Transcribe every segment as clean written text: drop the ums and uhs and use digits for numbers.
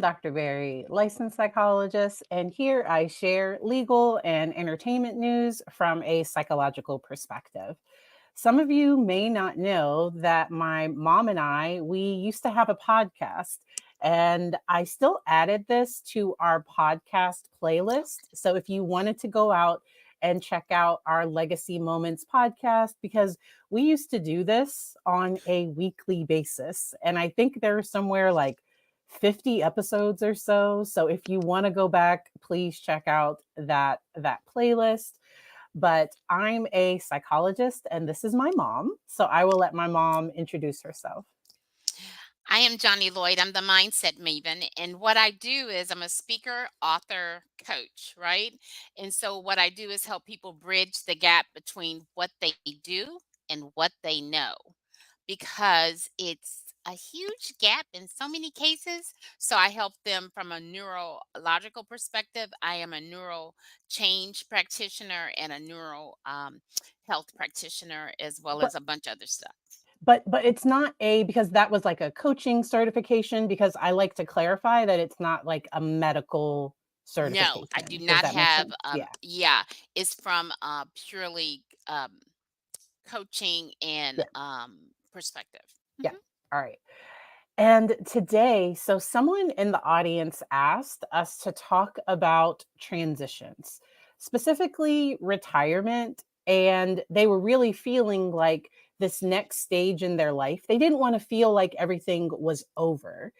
Dr. Berry, licensed psychologist, and here I share legal and entertainment news from a psychological perspective. Some of you may not know that my mom and we used to have a podcast, and I still added this to our podcast playlist. So if you wanted to go out and check out our Legacy Moments podcast, because we used to do this on a weekly basis, and I think there's somewhere like 50 episodes or so. So if you want to go back, please check out that playlist. But I'm a psychologist and this is my mom. So I will let my mom introduce herself. I am Johnny Lloyd. I'm the mindset maven. And what I do is I'm a speaker, author, coach, right? And so what I do is help people bridge the gap between what they do and what they know because it's a huge gap in so many cases. So I help them from a neurological perspective. I am a neural change practitioner and a neural health practitioner, as well But as a bunch of other stuff. but it's not a because that was like a coaching certification because I like to clarify that it's not like a medical No, I do certification. Does not that make have, sense? Yeah. yeah, it's from, purely, coaching and, Yeah. perspective. Yeah. Mhm. All right. And today, so someone in the audience asked us to talk about transitions, specifically retirement. And they were really feeling like this next stage in their life. They didn't want to feel like everything was over.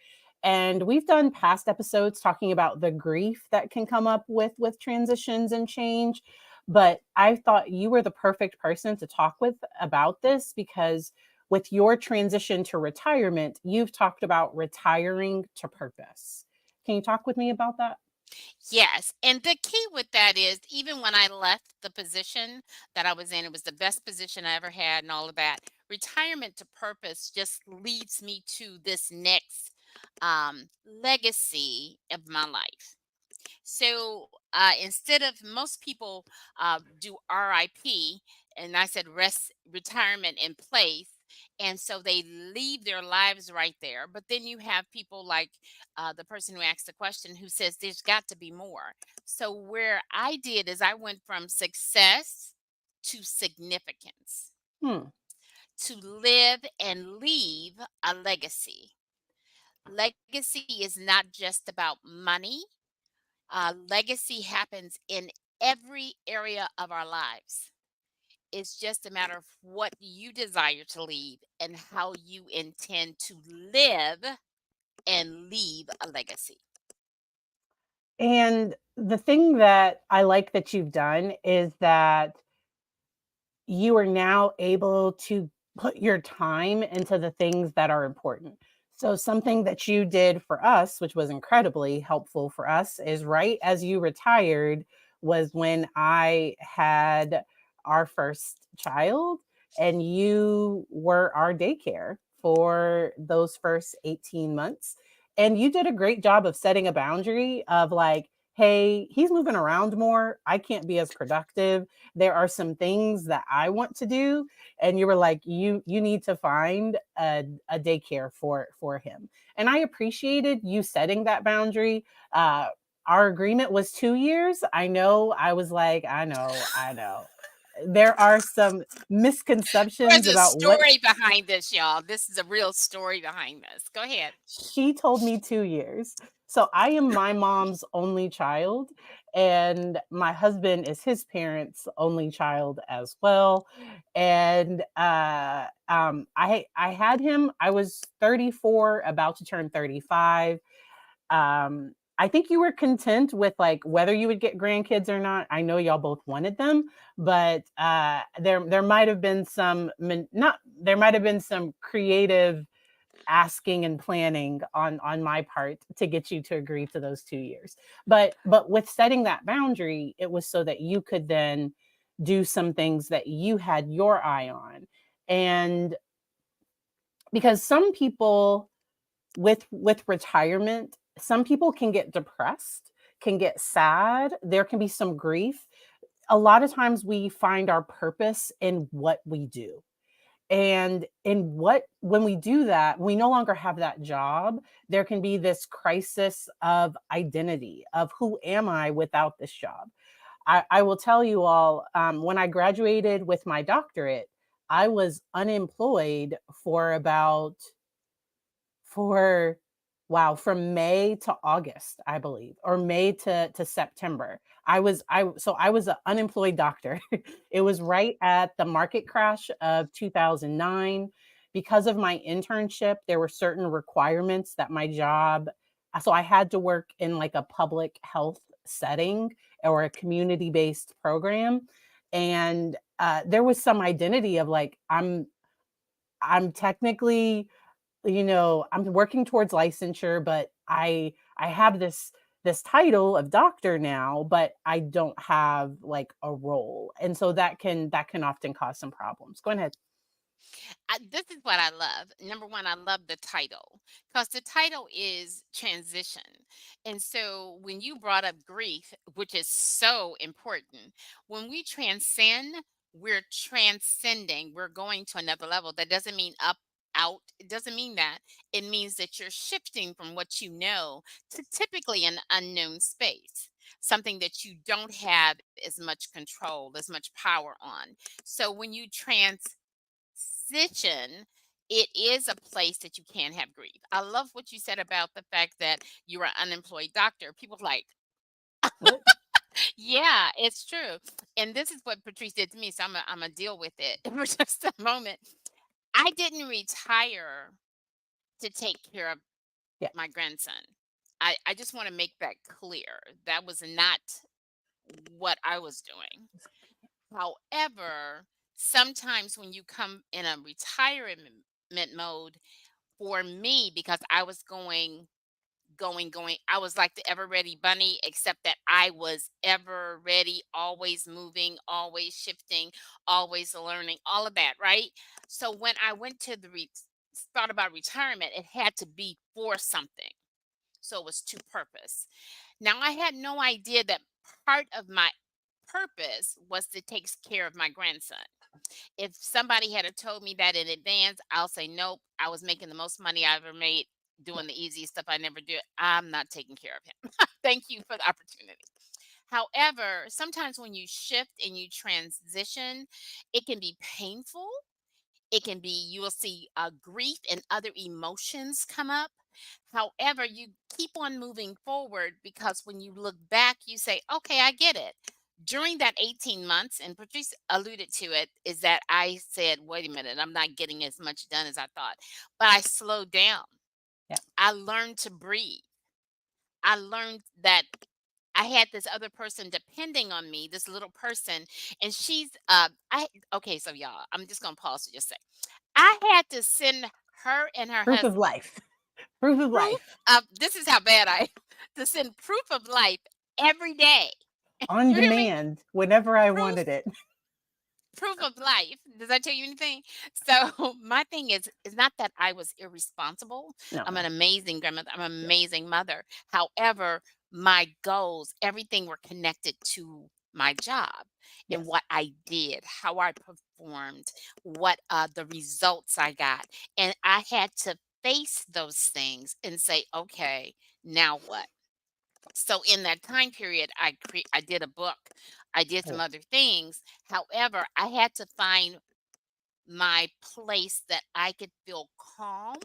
And we've done past episodes talking about the grief that can come up with transitions and change. But I thought you were the perfect person to talk with about this because with your transition to retirement, you've talked about retiring to purpose. Can you talk with me about that? Yes, and the key with that is even when I left the position that I was in, it was the best position I ever had and all of that. Retirement to purpose just leads me to this next, legacy of my life. So instead of most people do RIP, and I said rest retirement in place. And so they leave their lives right there. But then you have people like the person who asked the question who says there's got to be more. So where I did is I went from success to significance, Hmm. to live and leave a legacy. Legacy is not just about money. Legacy happens in every area of our lives. It's just a matter of what you desire to leave and how you intend to live and leave a legacy. And the thing that I like that you've done is that you are now able to put your time into the things that are important. So, something that you did for us, which was incredibly helpful for us, is right as you retired, was when I had our first child, and you were our daycare for those first 18 months. And you did a great job of setting a boundary of like, hey, he's moving around more. I can't be as productive. There are some things that I want to do, and you were like, you need to find a daycare for him. And I appreciated you setting that boundary. Our agreement was 2 years. I know. I was like, I know. There are some misconceptions There's a about what story behind this, y'all. This is a real story behind this. Go ahead. she told me 2 years. So I am my mom's only child, and my husband is his parents' only child as well. And I had him. I was 34, about to turn 35. I think you were content with like whether you would get grandkids or not. I know y'all both wanted them, but there might have been some not there might have been some creative asking and planning on my part to get you to agree to those 2 years. But with setting that boundary, it was so that you could then do some things that you had your eye on. And because some people with retirement, some people can get depressed, can get sad, there can be some grief. A lot of times we find our purpose in what we do. And in what when we do that, we no longer have that job, there can be this crisis of identity, of who am I without this job? I will tell you all, when I graduated with my doctorate, I was unemployed for about for wow, from May to August, I believe, or May to September. I was an unemployed doctor. It was right at the market crash of 2009. Because of my internship, there were certain requirements that my job so I had to work in like a public health setting or a community-based program. And there was some identity of like I'm technically, I'm working towards licensure, but I have this title of doctor now, but I don't have like a role. And so that can often cause some problems. Go ahead. This is what I love. Number one, I love the title because the title is transition. And so when you brought up grief, which is so important, when we transcend, we're transcending, we're going to another level. That doesn't mean up, out. It doesn't mean that. It means that you're shifting from what you know to typically an unknown space, something that you don't have as much control, as much power on. So when you transition, it is a place that you can have grief. I love what you said about the fact that you are an unemployed doctor. People like, What? yeah, it's true. And this is what Patrice did to me. So I'm gonna deal with it for just a moment. I didn't retire to take care of Yeah. my grandson. I just want to make that clear. That was not what I was doing. However, sometimes when you come in a retirement mode, for me, because I was going, I was like the ever ready bunny, except that I was ever ready, always moving, always shifting, always learning, all of that, right? So when I went to thought about retirement, it had to be for something. So it was to purpose. Now I had no idea that part of my purpose was to take care of my grandson. If somebody had have told me that in advance, I'll say, nope, I was making the most money I ever made Yeah. doing the easy stuff I never do. I'm not taking care of him. Thank you for the opportunity. However, sometimes when you shift and you transition, it can be painful. It can be, you will see grief and other emotions come up. However, you keep on moving forward because when you look back, you say, okay, I get it. During that 18 months, and Patrice alluded to it, is that I said, wait a minute, I'm not getting as much done as I thought. But I slowed down. Yeah. I learned to breathe. I learned that I had this other person depending on me, this little person, and she's I okay, so y'all, I'm just gonna pause to just say I had to send her and her Proof of husband life. Proof of proof life. of, this is how bad I am, to send proof of life every day. On You hear me? demand whenever I Proof wanted it. proof of life. Does that tell you anything? So my thing is not that I was irresponsible. I'm an No. amazing grandmother. I'm an Yeah. amazing mother. However, my goals, everything were connected to my job and Yes. what I did, how I performed, what the results I got. And I had to face those things and say, okay, now what? So in that time period, I did a book, I did some Oh, other things. However, I had to find my place that I could feel calm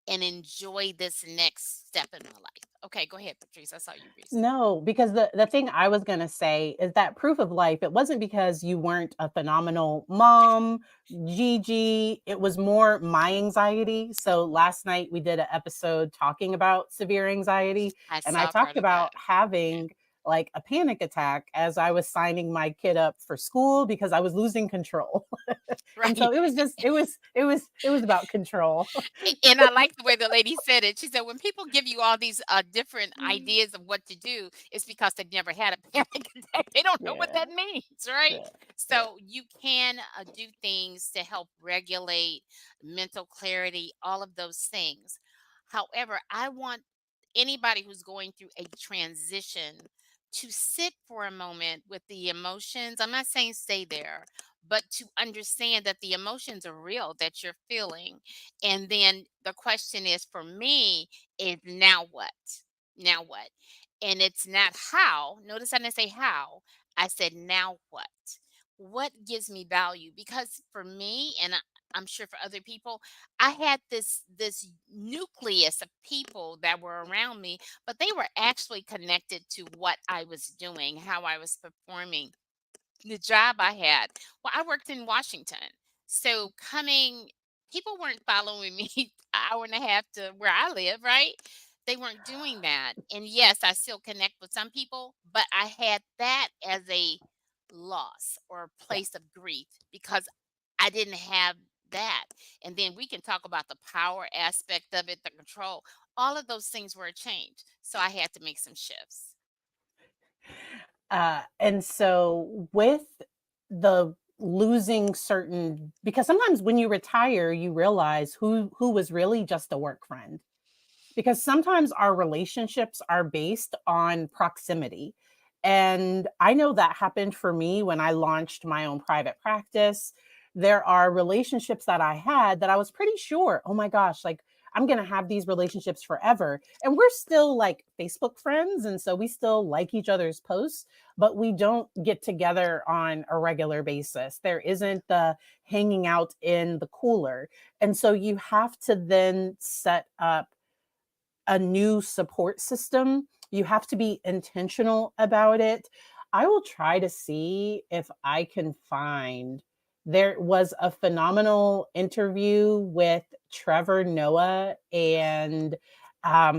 and enjoy this next step in my life. Okay, go ahead, Patrice. I saw you raise. no, because the thing I was gonna say is that proof of life, it wasn't because you weren't a phenomenal mom, Gigi, it was more my anxiety. So last night we did an episode talking about severe anxiety, I and I saw part talked of that. about having like a panic attack as I was signing my kid up for school because I was losing control. And Right. so it was just it was about control. And I like the way the lady said it. She said, when people give you all these different ideas of what to do, it's because they've never had a panic attack. They don't know what Yeah, that means, right? yeah, yeah. So you can do things to help regulate mental clarity, all of those things. However, I want anybody who's going through a transition to sit for a moment with the emotions. I'm not saying stay there, but to understand that the emotions are real that you're feeling. And then the question is for me is now what? Now what? And it's not how. Notice I didn't say how. I said now what? What gives me value? Because for me, and I'm sure for other people, I had this nucleus of people that were around me, but they were actually connected to what I was doing, how I was performing, the job I had. Well, I worked in Washington. So coming, people weren't following me an hour and a half to where I live, right? They weren't doing that. And yes, I still connect with some people, but I had that as a loss or a Yeah. place of grief because I didn't have that. And then we can talk about the power aspect of it, the control. All of those things were a change. So I had to make some shifts. And so with the losing certain, because sometimes when you retire, you realize who was really just a work friend, because sometimes our relationships are based on proximity. And I know that happened for me when I launched my own private practice. There are relationships that I had that I was pretty sure, oh my gosh, like I'm going to have these relationships forever. And we're still like Facebook friends. And so we still like each other's posts, but we don't get together on a regular basis. There isn't the hanging out in the cooler. And so you have to then set up a new support system. You have to be intentional about it. I will try to see if I can find, there was a phenomenal interview with Trevor Noah and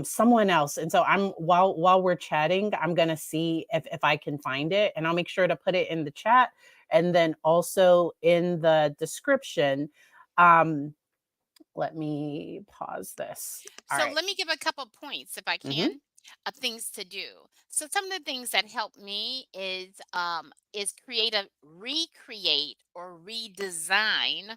someone else. And so I'm while we're chatting, I'm gonna see if I can find it, and I'll make sure to put it in the chat and then also in the description. Um, Let me pause this. All So right. let me give a couple points, if I Mhm. can, of things to do. So some of the things that help me is create a recreate or redesign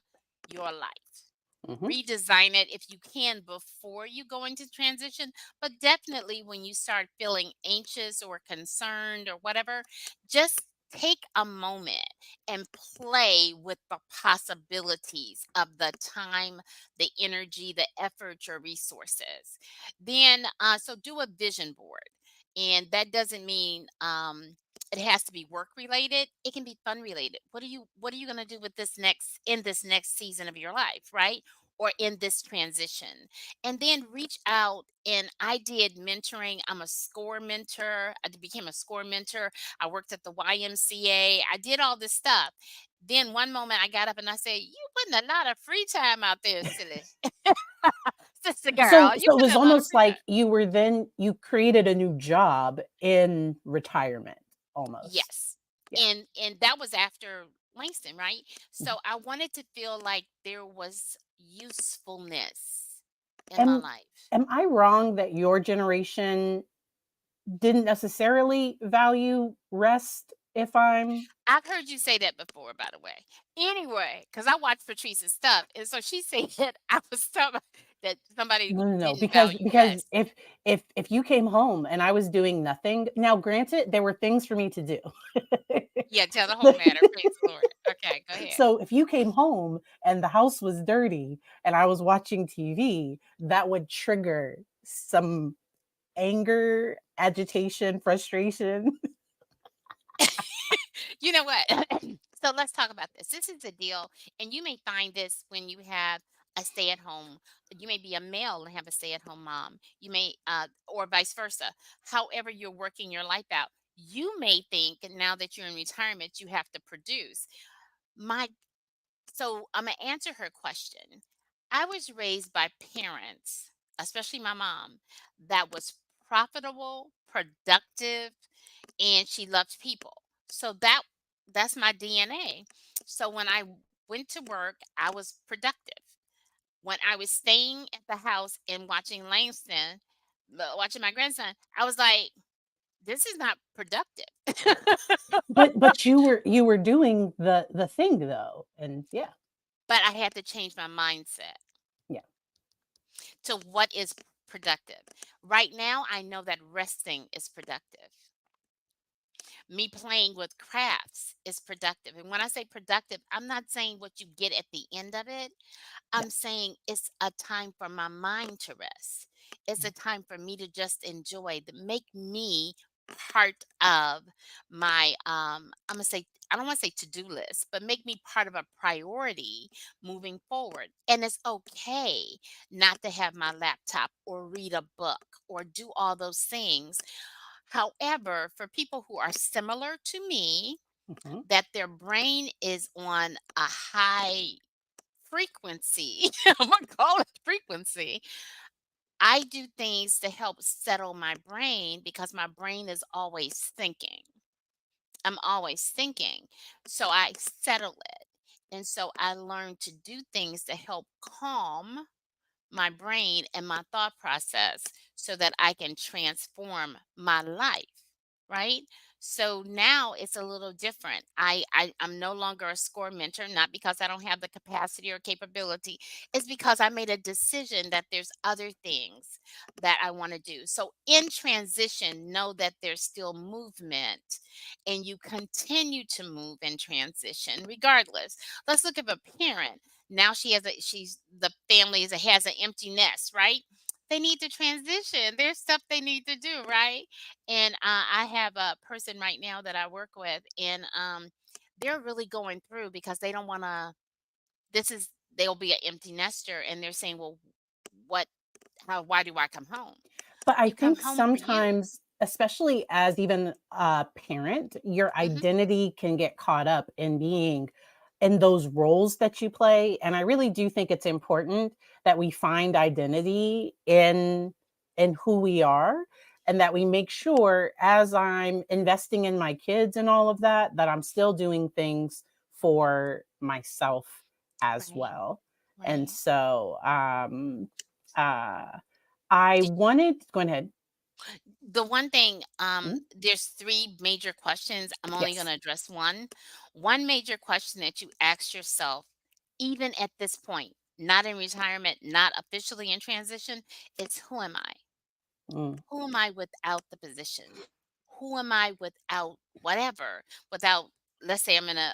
your life. Mhm. Redesign it if you can before you go into transition, but definitely when you start feeling anxious or concerned or whatever, just take a moment and play with the possibilities of the time, the energy, the effort, your resources. Then, so do a vision board. And that doesn't mean it has to be work related. It can be fun related. What are you going to do with this next in this next season of your life, right? Or in this transition. And then reach out. And I did mentoring. I'm a SCORE mentor. I became a SCORE mentor. I worked at the YMCA. I did all this stuff. Then one moment I got up and I said, "You putting a lot of free time out there, silly sister So girl. You so it was putting a lot of almost free time." like you created a new job in retirement almost. Yes. Yeah. And that was after Langston, right? Mhm. So I wanted to feel like there was usefulness in my Am life. am I wrong that your generation didn't necessarily value rest if I'm I've heard you say that before, by the way. Anyway, because I watched Patrice's stuff, and so she said I was talking that somebody no, no, no, didn't because value rest. if you came home and I was doing nothing, now granted, there were things for me to do. Yeah, tell the whole matter. Praise the Lord. Okay, go ahead. So if you came home and the house was dirty and I was watching TV, that would trigger some anger, agitation, frustration. You know what? So let's talk about this. This is a deal, and you may find this when you have a stay at home. You may be a male and have a stay at home mom. You may, or vice versa. However, you're working your life out. You may think now that you're in retirement, you have to produce. My So I'm gonna answer her question. I was raised by parents, especially my mom, that was profitable, productive, and she loved people. So that's my DNA. So when I went to work, I was productive. When I was staying at the house and watching Langston, watching my grandson, I was like, this is not productive. But you were doing the thing though. And yeah, But I had to change my mindset yeah. to what is productive. Right now, I know that resting is productive. Me playing with crafts is productive. And when I say productive, I'm not saying what you get at the end of it. Yeah. I'm saying it's a time for my mind to rest. It's a time for me to just enjoy, to make me part of my I'm gonna say, I don't want to say to-do list, but make me part of a priority moving forward. And it's okay not to have my laptop or read a book or do all those things. However, for people who are similar to me, Mhm. that their brain is on a high frequency, I'm gonna call it frequency. I do things to help settle my brain because my brain is always thinking. I'm always thinking. So I settle it. And so I learn to do things to help calm my brain and my thought process so that I can transform my life, right? So now it's a little different. I'm no longer a score mentor, not because I don't have the capacity or capability. It's because I made a decision that there's other things that I want to do. So in transition, know that there's still movement and you continue to move in transition regardless. Let's look at a parent. Now she's the family has an empty nest, right? They need to transition. There's stuff they need to do, right? And I have a person right now that I work with, and they're really going through because they don't want to. This is they'll be an empty nester, and they're saying, "Well, what? How? Why do I come home? But I You come think home for you." sometimes, especially as even a parent, your Hmm. identity can get caught up in being in those roles that you play. And I really do think it's important that we find identity in who we are and that we make sure as I'm investing in my kids and all of that, that I'm still doing things for myself as Right. well. And Right. so uh I wanted go ahead. The one thing, Mhm. there's 3 major questions. I'm only Yes. gonna address 1. One major question that you ask yourself, even at this point, not in retirement, not officially in transition, is who am I? Mm. Who am I without the position? Who am I without whatever? Without, let's say I'm in a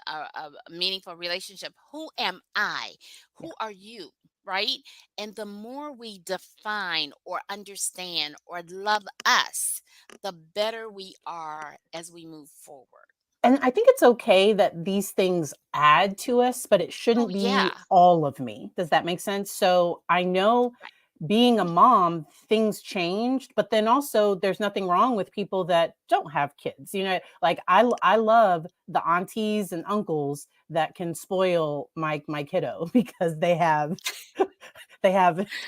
meaningful relationship. Who am I? Yeah. Who are you? Right? And the more we define or understand or love us, the better we are as we move forward. And I think it's okay that these things add to us, but it Oh, shouldn't be yeah. all of me. Does that make sense? So I know Right. being a mom, things changed, but then also there's nothing wrong with people that don't have kids. You know, like I love the aunties and uncles that can spoil my kiddo because they have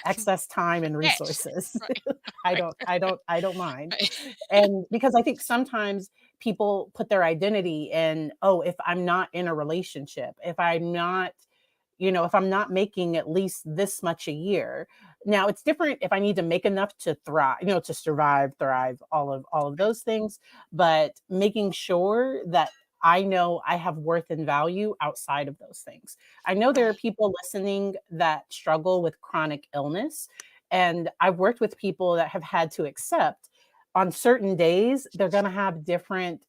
excess time and Cash. resources. Right. Right. I don't mind. Right. And because I think sometimes people put their identity in, oh, if I'm not in a relationship, if I'm not, if I'm not making at least this much a year. Now it's different if I need to make enough to thrive, to survive, thrive, all of Right. those things, but making sure that I know I have worth and value outside of those things. I know there are Right. people listening that struggle with chronic illness, and I've worked with people that have had to accept on certain days they're going to have different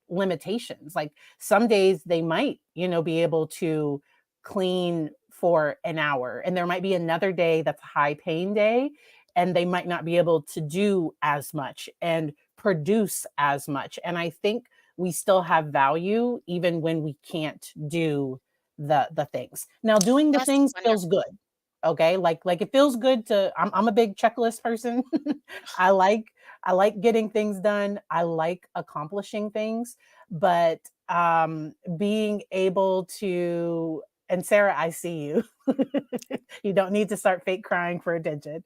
limitations. Like some days they might, be able to clean for an hour, and there might be another day that's a high pain day and they might not be able to do as much and produce as much. And I think we still have value even when we can't do the things. Now doing the That's things feels wonderful. good. Okay? Like it feels good to I'm a big checklist person. I like I like getting things done. I like accomplishing things, but being able to and Sarah, I see you. You don't need to start fake crying for attention.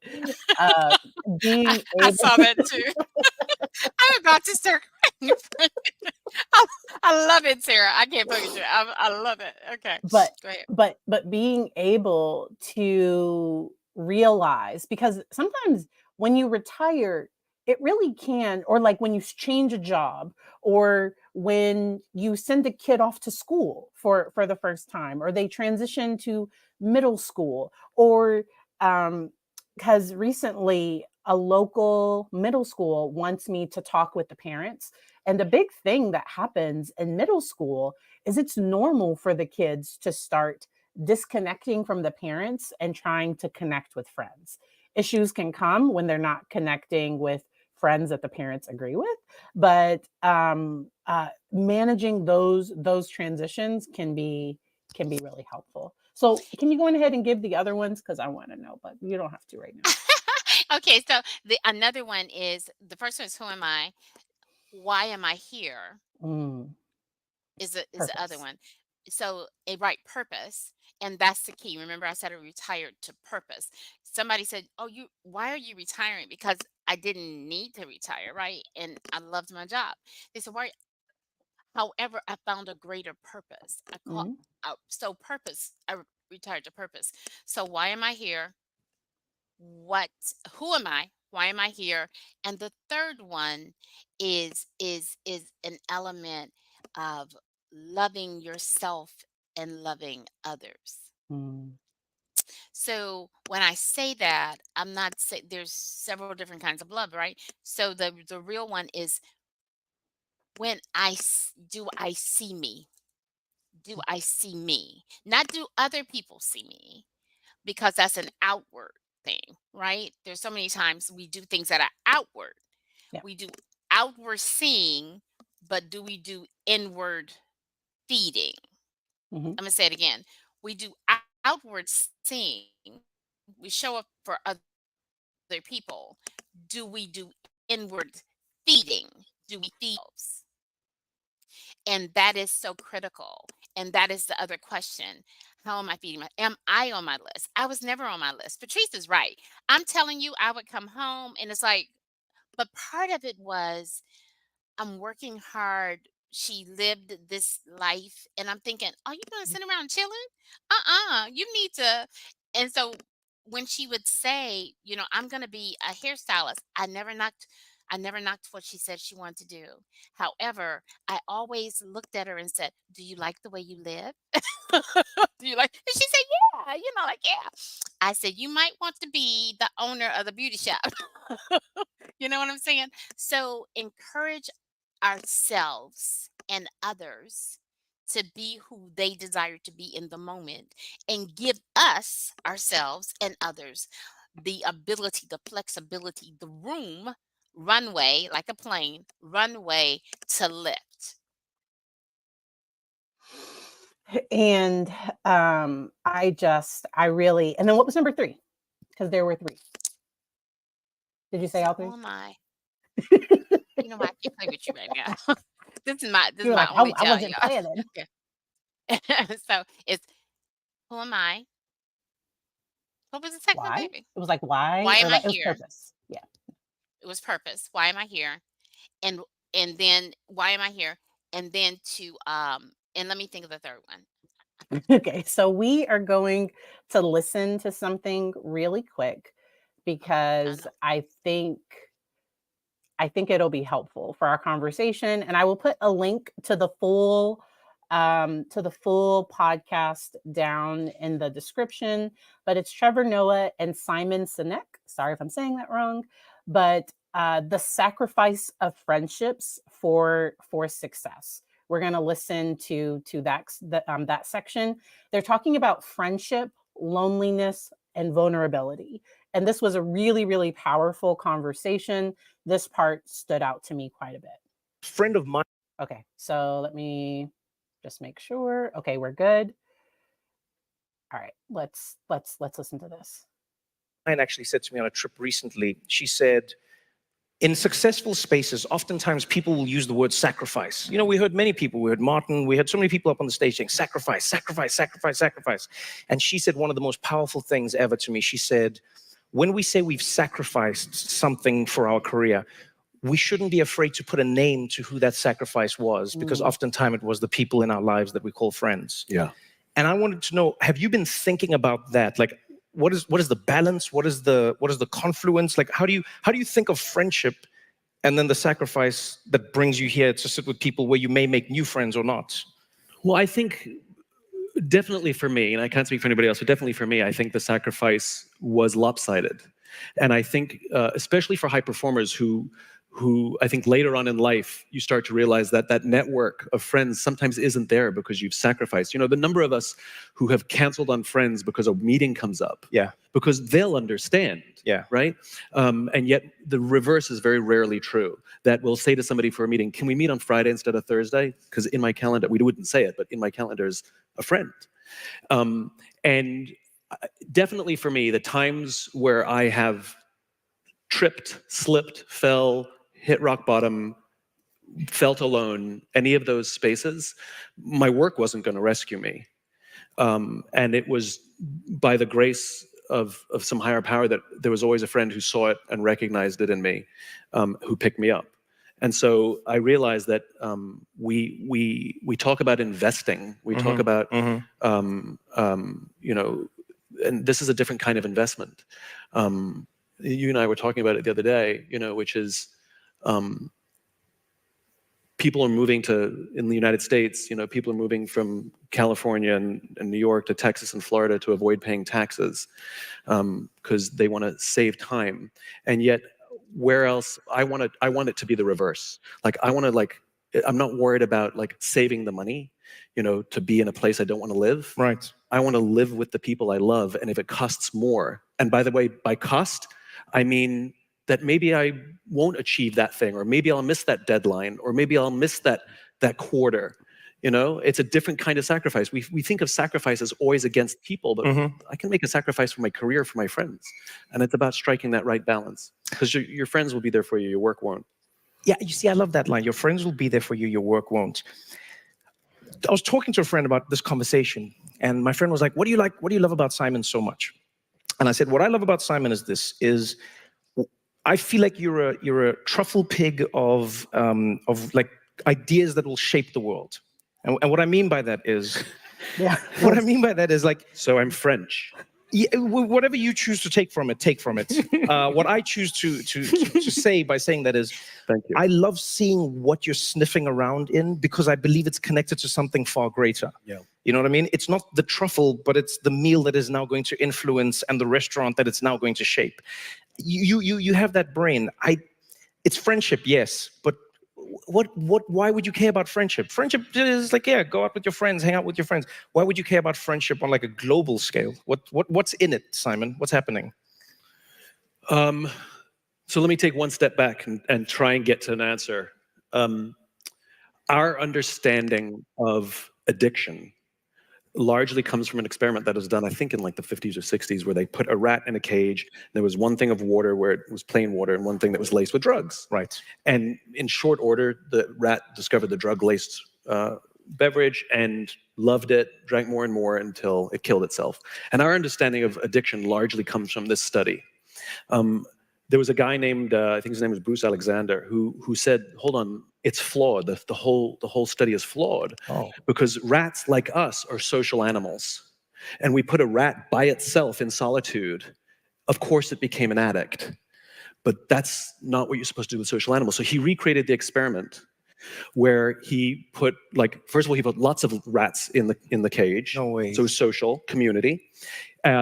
Uh, I, being I able saw that too. I'm about to start crying. I, I love it, Sarah. I can't believe you. I love it. Okay, but go ahead. but being able to realize, because sometimes when you retire it really can, or like when you change a job, or when you send a kid off to school for the first time, or they transition to middle school, or because recently a local middle school wants me to talk with the parents And the big thing that happens in middle school is it's normal for the kids to start disconnecting from the parents and trying to connect with friends. Issues can come when they're not connecting with friends that the parents agree with, but managing those transitions can be really helpful. So can you go ahead and give the other ones, because I want to know, but you don't have to right now. Okay, so the another one is the first one is who am I? Why am I here? Mm, Is the other purpose. one. So a right purpose, and that's the key. Remember, I said I retired to purpose. Somebody said, "Oh, you why are you retiring?" Because I didn't need to retire, right? And I loved my job. They said, "Why?" However, I found a greater purpose. I caught Mm, so purpose. Retired to purpose. So why am I here? What who am I? Why am I here? And the third one is an element of loving yourself and loving others. mm, So when I say that, I'm not saying there's several different kinds of love, right? So the real one is when do I see me? Do I see me? Not do other people see me? Because that's an outward thing, right? There's so many times we do things that are outward. yeah. We do outward seeing, but do we do inward feeding? Hmm. I'm gonna say it again. We do outward seeing. We show up for other people. Do we do inward feeding? Do we feed ourselves? And that is so critical. And that is the other question. How am I feeding my am I on my list? I was never on my list. Patrice is right. I'm telling you, I would come home and it's like, but part of it was I'm working hard. She lived this life. And I'm thinking, are you gonna sit around chilling? You need to. And so when she would say, I'm gonna be a hairstylist, I never knocked what she said she wanted to do. However, I always looked at her and said, "Do you like the way you live? Do you like?" And she said, "Yeah, like yeah." I said, "You might want to be the owner of the beauty shop." You know what I'm saying? So encourage ourselves and others to be who they desire to be in the moment and give us, ourselves and others, the ability, the flexibility, the room, runway, like a plane, runway to lift. And I really, and then what was number three? Because there were three. Did you say So all who three? am I? You know what? I can't play with you right now. This is You're my like, only I child, wasn't y'all. planning. So it's who am I? What was the second one, Why? baby? It was like why, Why or am I like it was here? purpose. Yeah. It was purpose. Why am I here? And and then why am I here? And then and let me think of the third one. Okay. So we are going to listen to something really quick I because know. I think it'll be helpful for our conversation. And I will put a link to the full podcast down in the description. But it's Trevor Noah and Simon Sinek. Sorry if I'm saying that wrong, but the sacrifice of friendships for success. We're going to listen to that section. They're talking about friendship, loneliness, and vulnerability. And this was a really, really powerful conversation. This part stood out to me quite a bit. Friend of mine Okay, so let me just make sure. Okay, we're good. All right, let's listen to this. actually said to me on a trip recently, she said, in successful spaces, oftentimes people will use the word sacrifice. We heard many people, we heard Martin, we heard so many people up on the stage saying sacrifice, sacrifice, sacrifice, sacrifice. And she said one of the most powerful things ever to me. She said, when we say we've sacrificed something for our career, we shouldn't be afraid to put a name to who that sacrifice was, because oftentimes it was the people in our lives that we call friends. Yeah. And I wanted to know, have you been thinking about that? Like, what is the balance? What is the confluence? Like, how do you think of friendship and then the sacrifice that brings you here to sit with people where you may make new friends or not? Well, I think definitely for me, and I can't speak for anybody else, but definitely for me, I think the sacrifice was lopsided. And I think, especially for high performers who who I think later on in life, you start to realize that that network of friends sometimes isn't there because you've sacrificed. You know, the number of us who have canceled on friends because a meeting comes up, Yeah. because they'll understand, Yeah. right? And yet the reverse is very rarely true, that we'll say to somebody for a meeting, can we meet on Friday instead of Thursday? Because in my calendar, we wouldn't say it, but in my calendar is a friend. And definitely for me, the times where I have tripped, slipped, fell, hit rock bottom, felt alone, any of those spaces, my work wasn't going to rescue me. And it was by the grace of some higher power that there was always a friend who saw it and recognized it in me, who picked me up. And so I realized that we talk about investing, we talk about you know, and this is a different kind of investment. You and I were talking about it the other day, you know, which is people are moving to, in the United States, you know, people are moving from California and New York to Texas and Florida to avoid paying taxes because they want to save time. And yet, where else? I want it to be the reverse. Like, I want to, like, I'm not worried about like saving the money, you know, to be in a place I don't want to live. Right. I want to live with the people I love, and if it costs more, and by the way, by cost, I mean that maybe I won't achieve that thing, or maybe I'll miss that deadline, or maybe I'll miss that quarter. You know, it's a different kind of sacrifice. We think of sacrifice as always against people, but I can make a sacrifice for my career, for my friends, and it's about striking that right balance. Because your friends will be there for you, your work won't. Yeah, you see, I love that line. Your friends will be there for you, your work won't. I was talking to a friend about this conversation, and my friend was like, what do you love about Simon so much? And I said, what I love about Simon is this, is I feel like you're a truffle pig of like ideas that will shape the world. And what I mean by that is, what I mean by that is like, so I'm French. Yeah, whatever you choose to take from it, take from it. What I choose to say by saying that is, thank you. I love seeing what you're sniffing around in because I believe it's connected to something far greater. Yeah. You know what I mean? It's not the truffle, but it's the meal that is now going to influence and the restaurant that it's now going to shape. You have that brain. It's friendship, yes, but why would you care about friendship? Friendship is like, yeah, go out with your friends, hang out with your friends. Why would you care about friendship on like a global scale? What's in it, Simon? What's happening? So let me take one step back and try and get to an answer. Our understanding of addiction largely comes from an experiment that was done, I think, in like the 50s or 60s, where they put a rat in a cage. There was one thing of water where it was plain water and one thing that was laced with drugs. Right. And in short order, the rat discovered the drug-laced beverage and loved it, drank more and more until it killed itself. And our understanding of addiction largely comes from this study. There was a guy named, I think his name was Bruce Alexander, who said, hold on, it's flawed. The whole study is flawed. Oh. Because rats, like us, are social animals. And we put a rat by itself in solitude. Of course it became an addict. But that's not what you're supposed to do with social animals. So he recreated the experiment where he put, like, first of all, he put lots of rats in the cage. No way. So social, community.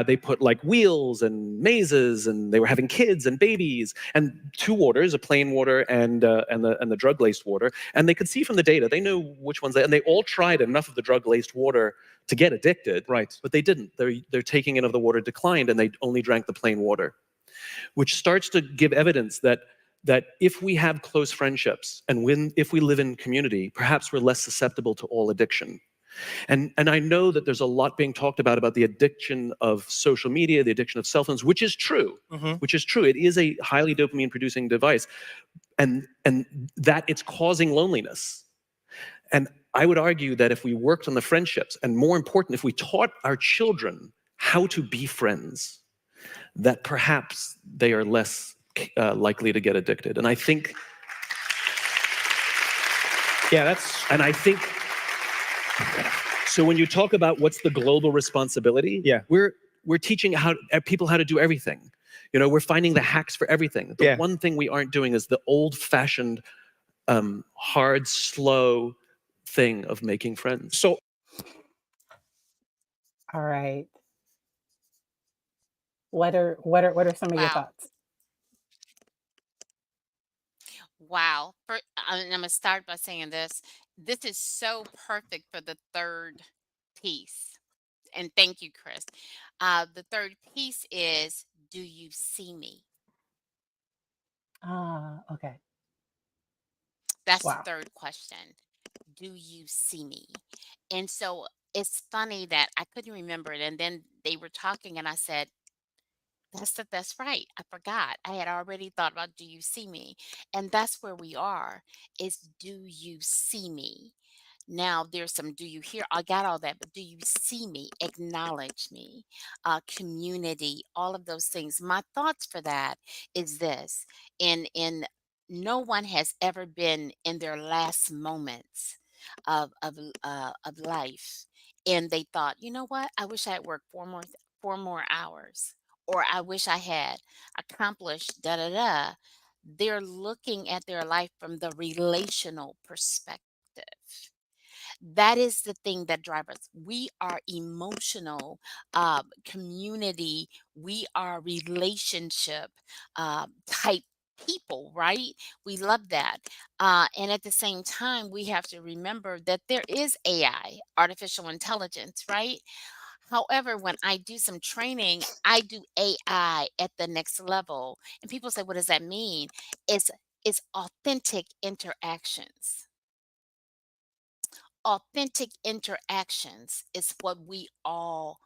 They put like wheels and mazes, and they were having kids and babies, and two waters, a plain water and the drug-laced water. And they could see from the data, they knew which ones, and they all tried enough of the drug-laced water to get addicted. Right. But they didn't. Their taking in of the water declined, and they only drank the plain water, which starts to give evidence that if we have close friendships and if we live in community, perhaps we're less susceptible to all addiction. And I know that there's a lot being talked about the addiction of social media, the addiction of cell phones, which is true. Which is true. It is a highly dopamine-producing device, and that it's causing loneliness. And I would argue that if we worked on the friendships, and more important, if we taught our children how to be friends, that perhaps they are less likely to get addicted. And I think, and I think, so when you talk about what's the global responsibility, we're teaching people how to do everything. You know, we're finding the hacks for everything. The one thing we aren't doing is the old-fashioned, hard, slow thing of making friends. So, all right. What are some of your thoughts? Wow. I'm going to start by saying this. This is so perfect for the third piece. And thank you, Chris. The third piece is, do you see me? Ah, okay. That's the Wow. third question. Do you see me? And so it's funny that I couldn't remember it. And then they were talking, and I said, that's right. I forgot. I had already thought about, do you see me? And that's where we are, is, do you see me? Now there's some, do you hear? I got all that, but do you see me? Acknowledge me, community, all of those things. My thoughts for that is this: in no one has ever been in their last moments of life, and they thought, you know what? I wish I had worked 4 more hours, or I wish I had accomplished da da da. They're looking at their life from the relational perspective. That is the thing that drives us. We are emotional, community. We are relationship type people, right? We love that. And at the same time, we have to remember that there is AI, artificial intelligence, right? However, when I do some training, I do AI at the next level. And people say, what does that mean? It's it's authentic interactions. Authentic interactions is what we all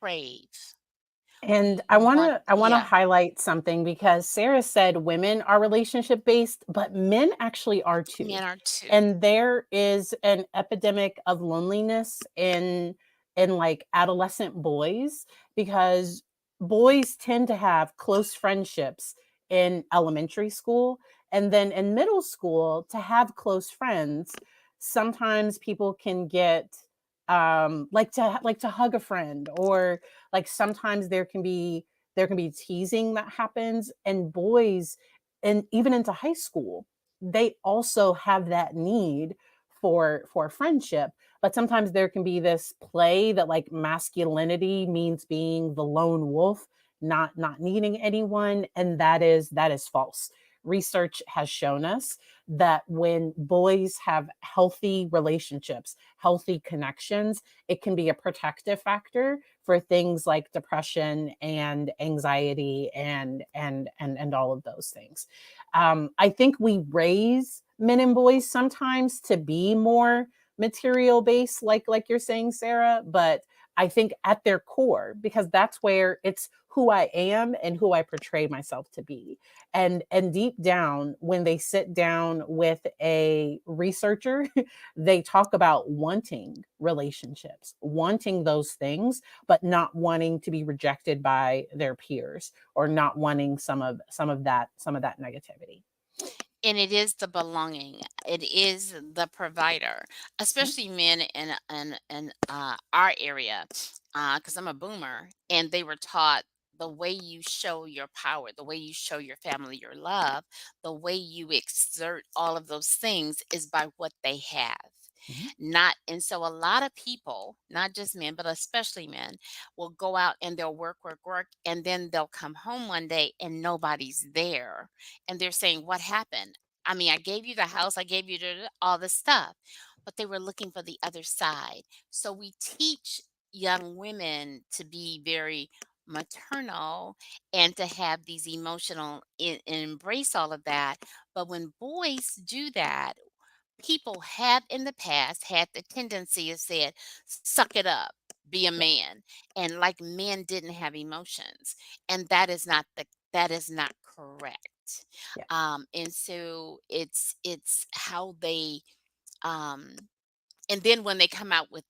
crave. And We want, I wanna yeah, highlight something because Sarah said women are relationship based, but men actually are too. men are too. And there is an epidemic of loneliness in like adolescent boys because boys tend to have close friendships in elementary school, and then in middle school to have close friends, sometimes people can get like to hug a friend, or like sometimes there can be teasing that happens, and boys, and even into high school, they also have that need for friendship. But sometimes there can be this play that like masculinity means being the lone wolf, not needing anyone, and that is false. Research has shown us that when boys have healthy relationships, healthy connections, it can be a protective factor for things like depression and anxiety and all of those things. I think we raise men and boys sometimes to be more material based, like you're saying, Sarah. But I think at their core, because that's where it's who I am and who I portray myself to be. And deep down, when they sit down with a researcher, they talk about wanting relationships, wanting those things, but not wanting to be rejected by their peers, or not wanting some of that negativity. And it is the belonging. It is the provider, Yeah. especially men in our area, because I'm a boomer, and they were taught the way you show your power, the way you show your family your love, the way you exert all of those things is by what they have. Mhm. Not, and so a lot of people, not just men, but especially men, will go out and they'll work, and then they'll come home one day and nobody's there, and they're saying, what happened? I mean, I gave you the house, I gave you all the stuff, but they were looking for the other side. So we teach young women to be very maternal and to have these emotional and embrace all of that. But when boys do that, people have in the past had the tendency to say, suck it up, be a Yeah. man, and like men didn't have emotions, and that is not correct. Yeah. And so it's how they um and then when they come out with,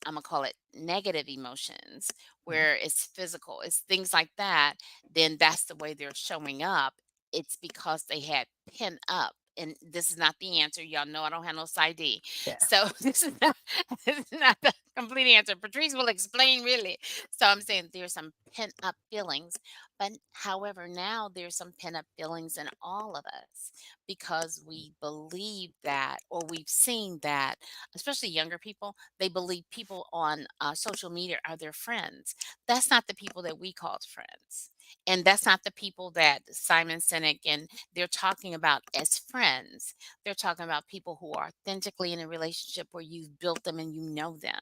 I'm gonna call it negative emotions, Mhm. where it's physical, it's things like that, then that's the way they're showing up. It's because they had pent up. And this is not the answer. Y'all know I don't have no side D. Yeah. So this is not the complete answer. Patrice will explain really. So I'm saying there's some pent up feelings. But however, now there's some pent up feelings in all of us because we believe that, or we've seen that, especially younger people, they believe people on social media are their friends. That's not the people that we call friends. And that's not the people that Simon Sinek and they're talking about as friends. They're talking about people who are authentically in a relationship where you've built them and you know them,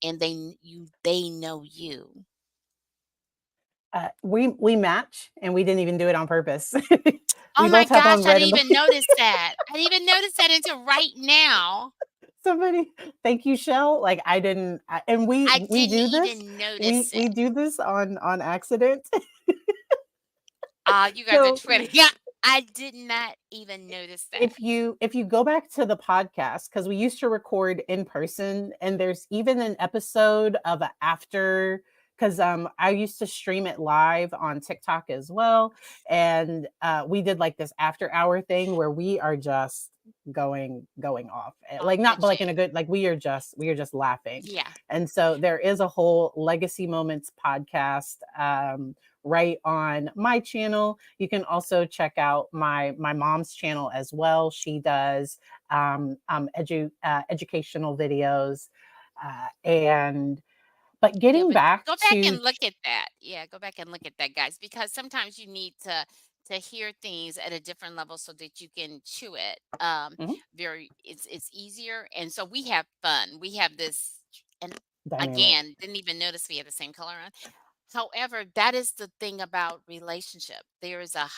and they know you. We match, and we didn't even do it on purpose. Oh We my both have gosh, on I red didn't and blue. even notice that. I didn't even notice that until right now. Somebody, thank you, Shell. Like I didn't, and I we didn't do this. even notice We it. do this on accident. You guys are So twitting. Yeah, I did not even notice that. if you go back to the podcast, because we used to record in person, and there's even an episode of a after, because I used to stream it live on TikTok as well, and we did like this after hour thing where we are just going off, Off like the not but like in a chain. good, like we are just laughing. Yeah. And so there is a whole Legacy Moments podcast right on my channel. You can also check out my mom's channel as well. She does educational videos, and but Yeah, getting but back go back to and look at that. Yeah, go back and look at that, guys, because sometimes you need to hear things at a different level so that you can chew it. Mhm, Very, it's easier, and so we have fun. We have this, and dynamic. again, didn't even notice we have the same color on. However, that is the thing about relationship. There is a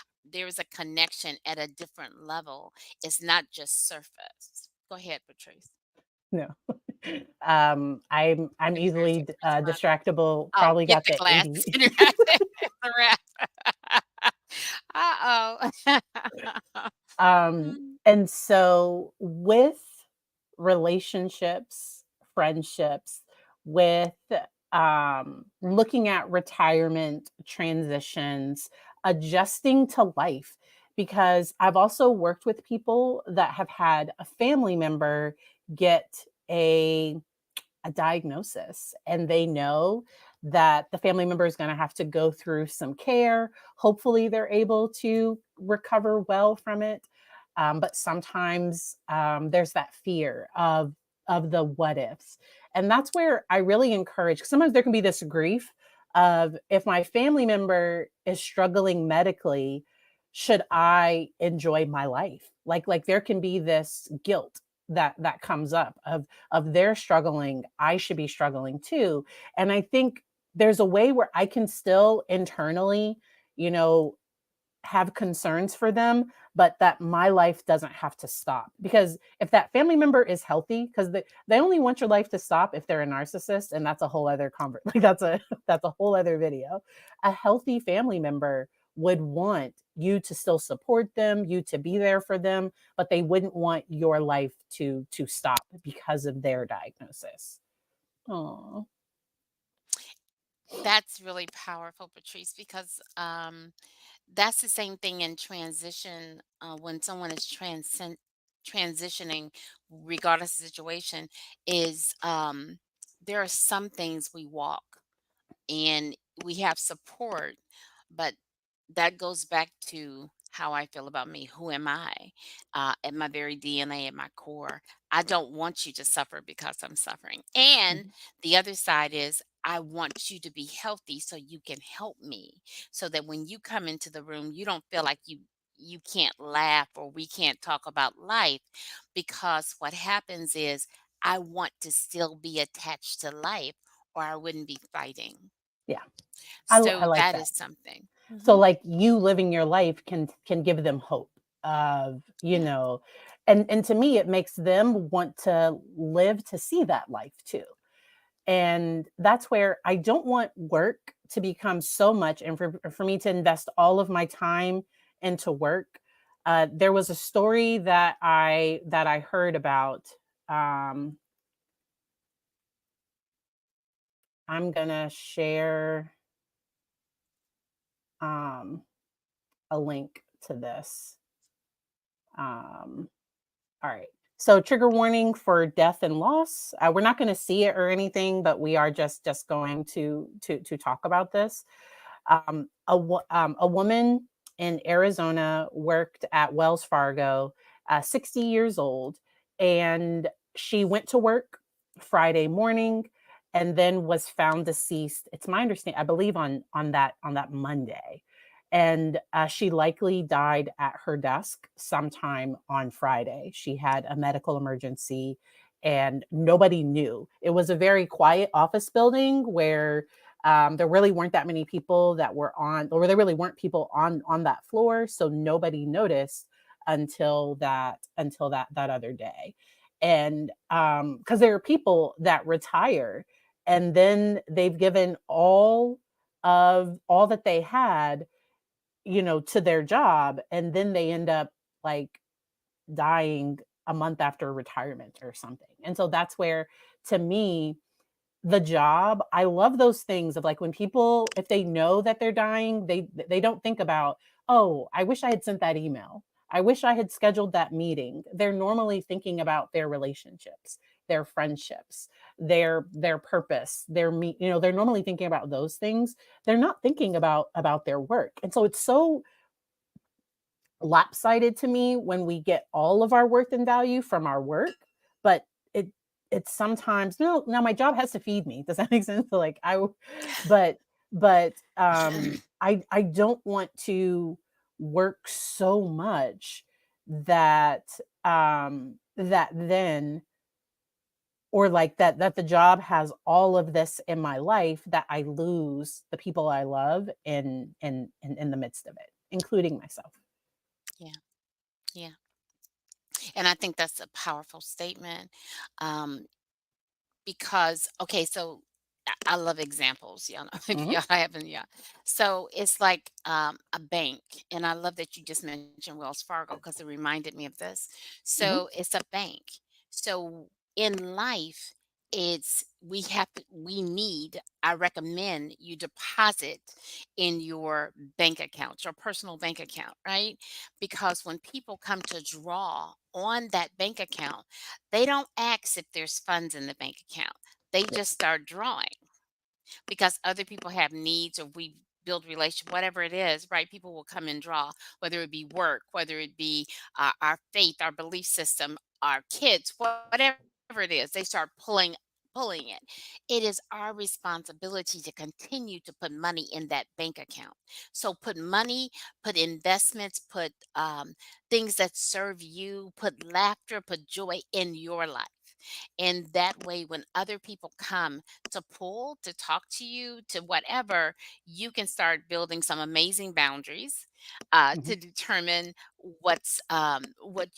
connection at a different level. It's not just surface. Go ahead, Patrice. No. I'm Patrice, easily Patrice. distractible. Oh, Probably get got the the glasses. AD. It's a wrap. Uh-oh. Um, Mm. and so with relationships, friendships, with looking at retirement transitions, adjusting to life, because I've also worked with people that have had a family member get a a diagnosis, and they know that the family member is going to have to go through some care. Hopefully they're able to recover well from it, but sometimes there's that fear of the what ifs, and that's where I really encourage, 'cause sometimes there can be this grief of, if my family member is struggling medically, should I enjoy my life? Like there can be this guilt that comes up of their struggling, I should be struggling too. And I think there's a way where I can still internally, you know, have concerns for them, but that my life doesn't have to stop. Because if that family member is healthy, because they only want your life to stop if they're a narcissist, and that's a whole other like that's a whole other video. A healthy family member would want you to still support them, you to be there for them, but they wouldn't want your life to stop because of their diagnosis. Oh, That's really powerful, Patrice, because that's the same thing in transition when someone is transitioning, regardless of the situation, is there are some things we walk and we have support, but that goes back to how I feel about me. Who am I? At my very DNA, at my core, I don't want you to suffer because I'm suffering. And mhm. the other side is I want you to be healthy so you can help me, so that when you come into the room, you don't feel like you can't laugh or we can't talk about life, because what happens is I want to still be attached to life or I wouldn't be fighting. Yeah, I So like that that. is something. So Mhm. like you living your life can give them hope of, Yeah. and to me it makes them want to live to see that life too. And that's where I don't want work to become so much, and for me to invest all of my time into work. There was a story that I heard about. um I'm gonna share um a link to this. um All right. So trigger warning for death and loss. We're not going to see it or anything, but we are just going to talk about this. A woman in Arizona worked at Wells Fargo, 60 years old, and she went to work Friday morning, and then was found deceased. It's my understanding, I believe, on that Monday, and she likely died at her desk sometime on Friday. She had a medical emergency, and nobody knew. It was a very quiet office building where there really weren't that many people that were on, or there really weren't people on that floor, so nobody noticed until that other day. And because there are people that retire and then they've given all that they had, to their job, and then they end up like dying a month after retirement or something. And so that's where, to me, the job, I love those things of like when people, if they know that they're dying, they don't think about, oh, I wish I had sent that email. I wish I had scheduled that meeting. They're normally thinking about their relationships, their friendships, their purpose, they're normally thinking about those things. They're not thinking about their work. And so it's so lopsided to me when we get all of our worth and value from our work, but it it's sometimes, no, now my job has to feed me. Does that make sense? So like but I don't want to work so much that that then, or like that the job has all of this in my life, that I lose the people I love in the midst of it, including myself. Yeah. Yeah. And I think that's a powerful statement. Um, because okay, so I love examples. Y'all know if Mhm, y'all haven't, yeah. So it's like a bank, and I love that you just mentioned Wells Fargo because it reminded me of this. mhm, So it's a bank. So in life, it's we need. I recommend you deposit in your bank account, your personal bank account, right? Because when people come to draw on that bank account, they don't ask if there's funds in the bank account. They yeah, just start drawing because other people have needs, or we build relation, whatever it is, right? People will come and draw, whether it be work, whether it be our faith, our belief system, our kids, whatever it is, they start pulling it. It is our responsibility to continue to put money in that bank account. So put money, put investments, put things that serve you, put laughter, put joy in your life. And that way, when other people come to pull, to talk to you, to whatever, you can start building some amazing boundaries mhm. to determine what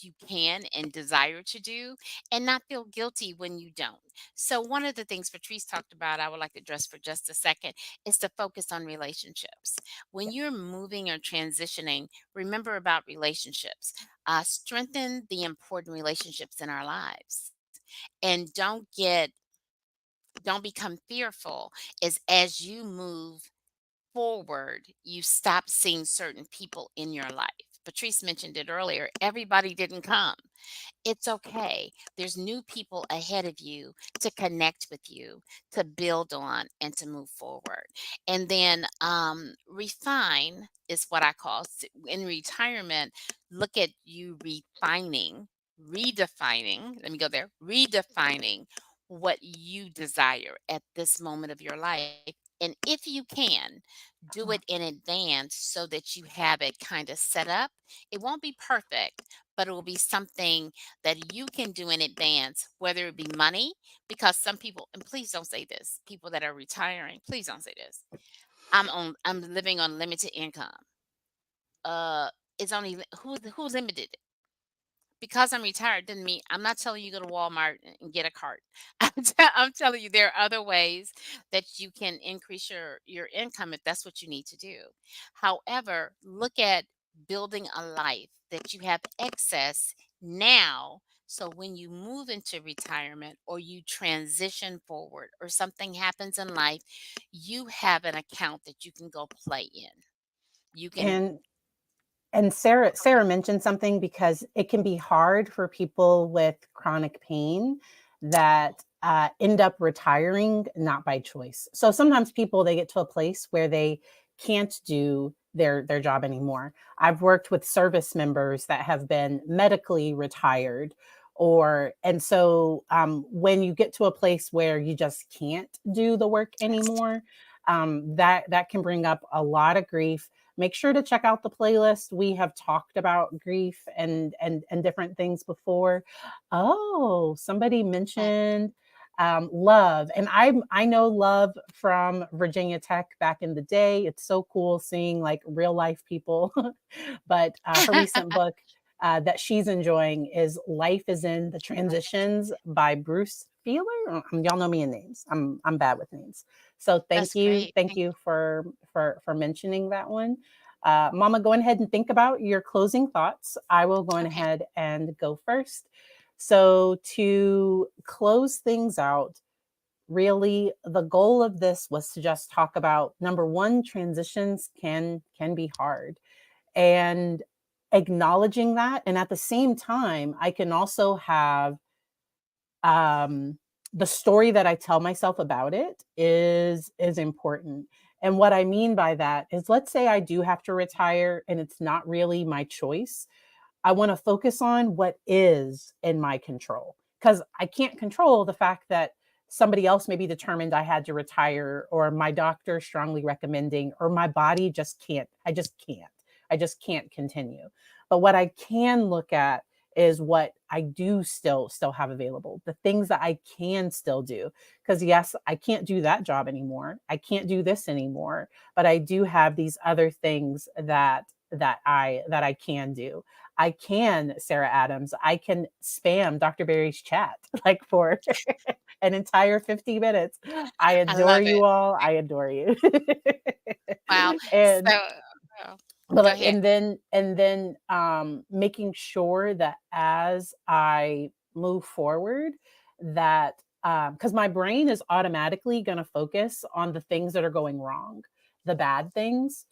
you can and desire to do, and not feel guilty when you don't. So one of the things Patrice talked about, I would like to address for just a second, is to focus on relationships. When you're moving or transitioning, remember about relationships. Strengthen the important relationships in our lives, and don't become fearful is as you move forward, you stop seeing certain people in your life. Patrice mentioned it earlier. Everybody didn't come. It's okay. There's new people ahead of you to connect with you, to build on, and to move forward. And then refine is what I call in retirement. Look at you refining, redefining. Let me go there. Redefining what you desire at this moment of your life. And if you can, do Uh, it in advance so that you have it kind of set up. It won't be perfect, but it will be something that you can do in advance, whether it be money, because some people, and please don't say this, people that are retiring, please don't say this. I'm living on limited income. Uh it's only who limited it? Because I'm retired doesn't mean I'm not telling you go to Walmart and get a cart. I'm telling you there are other ways that you can increase your income if that's what you need to do. However, look at building a life that you have excess now, so when you move into retirement or you transition forward or something happens in life, you have an account that you can go play in. You can and And Sarah mentioned something, because it can be hard for people with chronic pain that end up retiring not by choice. So sometimes people, they get to a place where they can't do their job anymore. I've worked with service members that have been medically retired, And so when you get to a place where you just can't do the work anymore, that can bring up a lot of grief. Make sure to check out the playlist. We have talked about grief and different things before. Oh, somebody Mm. mentioned love, and I know Love from Virginia Tech back in the day. It's so cool seeing like real life people. But her recent book that she's enjoying is Life is in the Transitions by Bruce Feeler. Y'all know me in names. I'm bad with names. So That's great. thank you for mentioning that one. Mama, go ahead and think about your closing thoughts. I will go Okay. ahead and go first. So to close things out, really the goal of this was to just talk about number one, transitions can be hard, and acknowledging that. And at the same time, I can also have um the story that I tell myself about it is important. And what I mean by that is, let's say I do have to retire and it's not really my choice. I want to focus on what is in my control, because I can't control the fact that somebody else maybe determined I had to retire, or my doctor strongly recommending, or my body just can't. I just can't continue. But what I can look at is what I do still have available, the things that I can still do. Because yes, I can't do that job anymore. I can't do this anymore, but I do have these other things that I can do. I can, Sarah Adams, I can spam Dr. Barry's chat like for an entire 50 minutes. I I adore love it. you all. I adore you. Wow. And So, oh, but go ahead. making sure that as I move forward, that because my brain is automatically going to focus on the things that are going wrong, the bad things,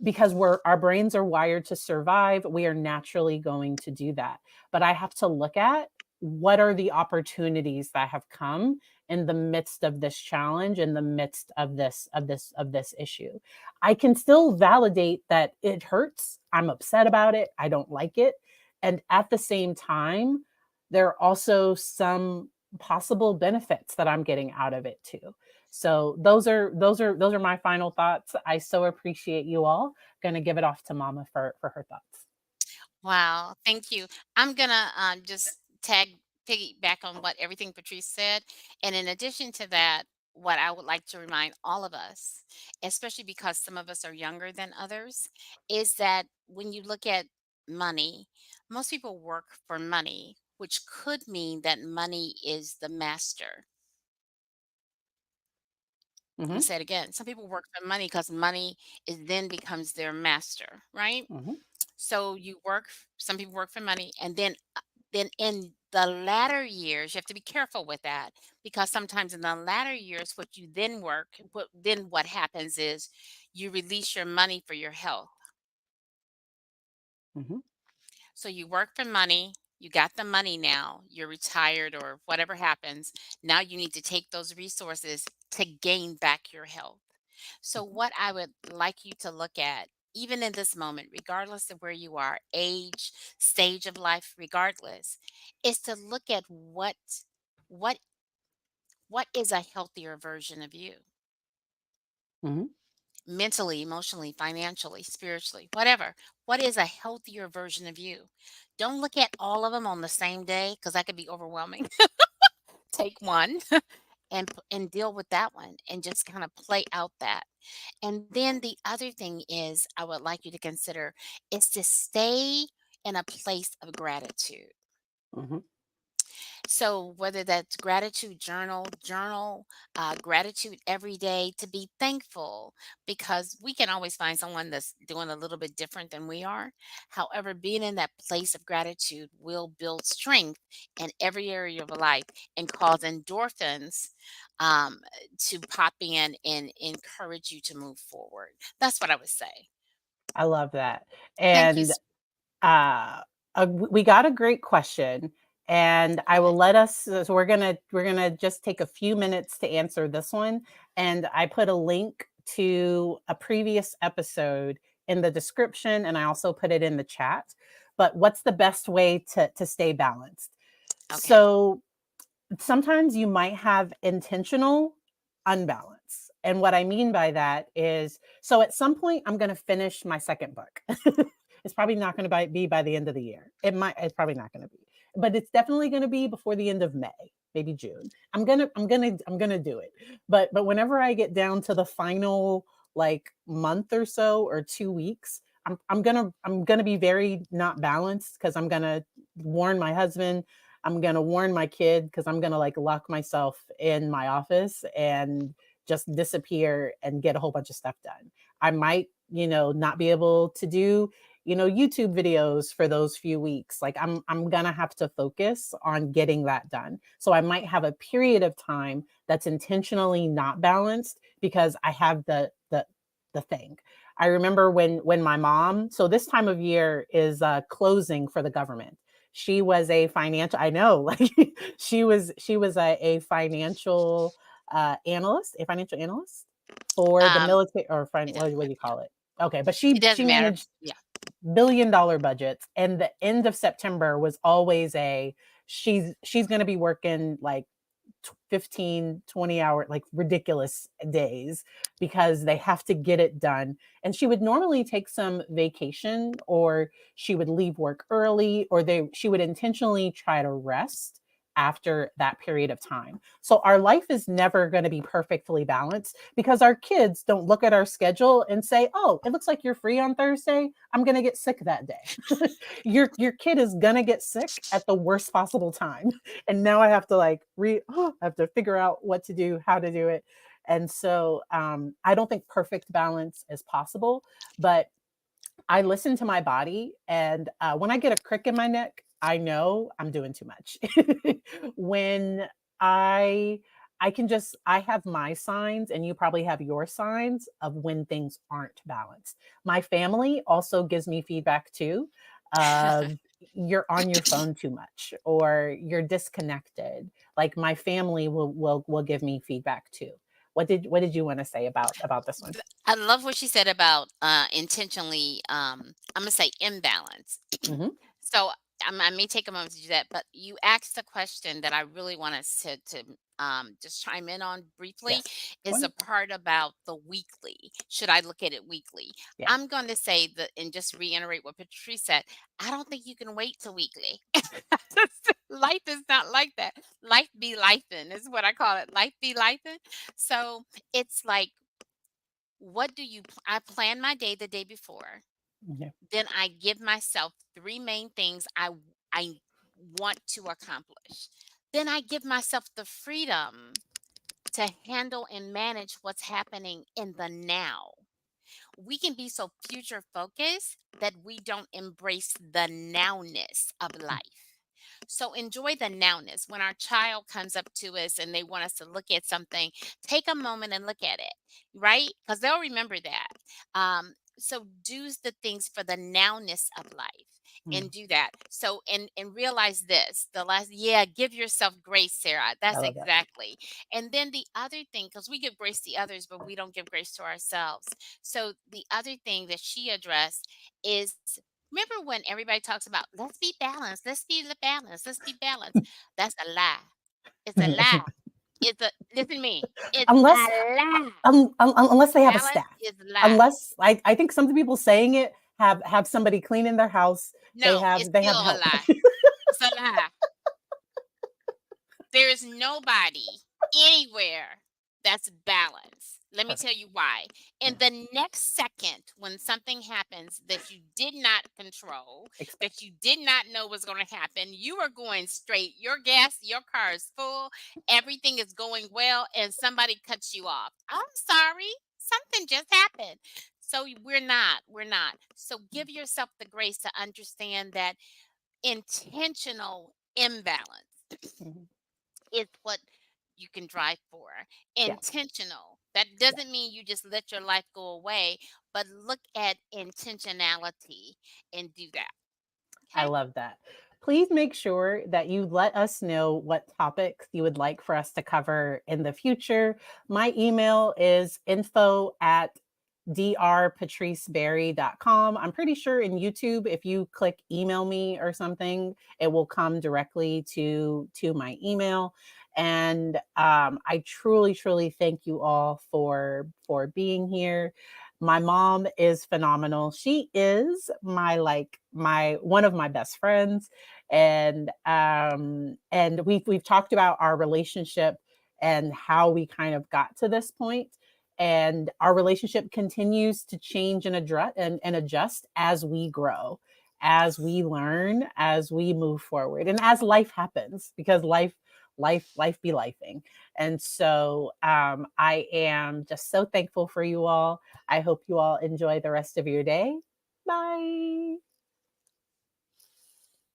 because our brains are wired to survive. We are naturally going to do that. But I have to look at what are the opportunities that have come in the midst of this challenge, in the midst of this issue. I can still validate that it hurts. I'm upset about it. I don't like it. And at the same time, there are also some possible benefits that I'm getting out of it too. So those are my final thoughts. I so appreciate you all. Gonna give it off to Mama for her thoughts. Wow, thank you. I'm gonna just tag piggyback on what everything Patrice said, and in addition to that, what I would like to remind all of us, especially because some of us are younger than others, is that when you look at money, most people work for money, which could mean that money is the master. I'm gonna Hmm. say it again. Some people work for money because money is then becomes their master, right? Hmm. So some people work for money, and then in the latter years, you have to be careful with that, because sometimes in the latter years, what happens is you release your money for your health. Hmm. So you work for money, you got the money now, you're retired or whatever happens. Now you need to take those resources to gain back your health. So, what I would like you to look at, even in this moment, regardless of where you are, age, stage of life, regardless, is to look at what what is a healthier version of you, Hmm. mentally, emotionally, financially, spiritually, whatever. What is a healthier version of you? Don't look at all of them on the same day, because that could be overwhelming. Take one and deal with that one and just kind of play out that. And then the other thing is I would like you to consider is to stay in a place of gratitude. Hmm. So whether that's gratitude journal gratitude every day, to be thankful, because we can always find someone that's doing a little bit different than we are. However, being in that place of gratitude will build strength in every area of life and cause endorphins um, to pop in and encourage you to move forward. That's what I would say. I love that. Thank you. And Uh, we got a great question, and I will Okay. let us. So we're gonna just take a few minutes to answer this one. And I put a link to a previous episode in the description, and I also put it in the chat. But what's the best way to stay balanced? Okay. So sometimes you might have intentional unbalance. And what I mean by that is, so at some point, I'm going to finish my second book. It's probably not going to be by the end of the year. It's probably not going to be, but it's definitely going to be before the end of May, maybe June. I'm gonna do it. But whenever I get down to the final like month or so or 2 weeks, I'm gonna be very not balanced because I'm gonna warn my husband. I'm gonna warn my kid because I'm gonna like lock myself in my office and just disappear and get a whole bunch of stuff done. I might, not be able to do, YouTube videos for those few weeks. Like I'm gonna have to focus on getting that done. So I might have a period of time that's intentionally not balanced because I have the thing. I remember when my mom, so this time of year is closing for the government. She was a financial, I know, like she was a financial a financial analyst for the Um, military, or it what doesn't do matter. you call it? Okay, but It she doesn't matter. managed Yeah. billion-dollar budgets, and the end of September was always she's going to be working like 15, 20 hour, like ridiculous days because they have to get it done. And she would normally take some vacation, or she would leave work early, or she would intentionally try to rest after that period of time. So our life is never going to be perfectly balanced because our kids don't look at our schedule and say, "Oh, it looks like you're free on Thursday. I'm going to get sick that day." Your kid is going to get sick at the worst possible time. And now I have to I have to figure out what to do, how to do it. And so I don't think perfect balance is possible, but I listen to my body, and when I get a crick in my neck, I know I'm doing too much. When I I have my signs, and you probably have your signs of when things aren't balanced. My family also gives me feedback too of you're on your phone too much, or you're disconnected. Like my family will give me feedback too. What did you want to say about this one? I love what she said about intentionally, I'm going to say imbalance. Hmm. So I may take a moment to do that, but you asked a question that I really want us to just chime in on briefly. Yes. Is One. a part about the weekly. Should I look at it weekly? Yeah. I'm going to say that, and just reiterate what Patrice said. I don't think you can wait till weekly. Life is not like that. Life be lifing is what I call it. Life be lifing. So it's like, what do you? I plan my day the day before. Yeah. Then I give myself three main things I want to accomplish. Then I give myself the freedom to handle and manage what's happening in the now. We can be so future focused that we don't embrace the nowness of life. So enjoy the nowness. When our child comes up to us and they want us to look at something, take a moment and look at it, right? Because they'll remember that. So do the things for the nowness of life Mm, and do that. So and realize this. The last, yeah, give yourself grace, Sarah. I That's love that. exactly. And then the other thing, because we give grace to others, but we don't give grace to ourselves. So the other thing that she addressed is, remember when everybody talks about let's be balanced, let's be balanced. That's a lie. It's a lie. It's a Listen to me. It's a unless lie. unless they have a Balance staff. is a lie. Unless I think some people saying it have somebody cleaning their house. They No, it's have still a help. lie. It's a lie. There is nobody anywhere that's balanced. Let me Perfect. tell you why. In Yeah. the next second, when something happens that you did not control, Expect. that you did not know was going to happen, you are going straight. Your car is full, everything is going well, and somebody cuts you off. I'm sorry, something just happened. So we're not. So give yourself the grace to understand that intentional imbalance Mhm. is what you can drive for. Yeah. Intentional. That Yeah. doesn't mean you just let your life go away, but look at intentionality and do that. I Okay. love that. Please make sure that you let us know what topics you would like for us to cover in the future. My email is info at drpatriceberry.com. I'm pretty sure in YouTube, if you click email me or something, it will come directly to my email. And I truly, truly thank you all for being here. My mom is phenomenal. She is my one of my best friends, and we've talked about our relationship and how we kind of got to this point. And our relationship continues to change and adjust as we grow, as we learn, as we move forward, and as life happens, because life be lifing. And so I am just so thankful for you all. I hope you all enjoy the rest of your day. Bye.